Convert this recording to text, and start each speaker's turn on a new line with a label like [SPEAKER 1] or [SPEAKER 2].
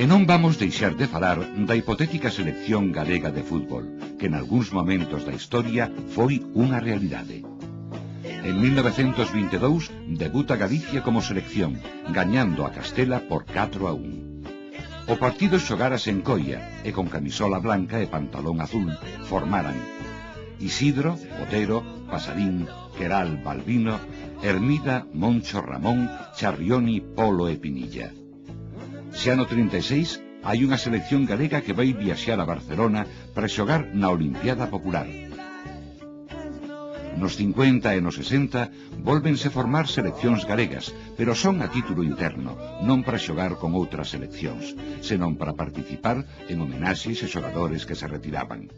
[SPEAKER 1] E non vamos deixar de falar da hipotética selección galega de fútbol, que en algúns momentos da historia foi unha realidade. En 1922 debuta Galicia como selección, gañando a Castela por 4-1. O partido xogarase en Coia, e con camisola blanca e pantalón azul formaran Isidro, Botero, Pasarín, Queral, Balbino, Hermida, Moncho, Ramón, Charrioni, Polo e Pinilla. Xa no 36 hai unha selección galega que vai viaxar a Barcelona para xogar na Olimpiada Popular. Nos 50 e nos 60 vólvense formar seleccións galegas, pero son a título interno, non para xogar con outras seleccións, senón para participar en homenaxes e xogadores que se retiraban.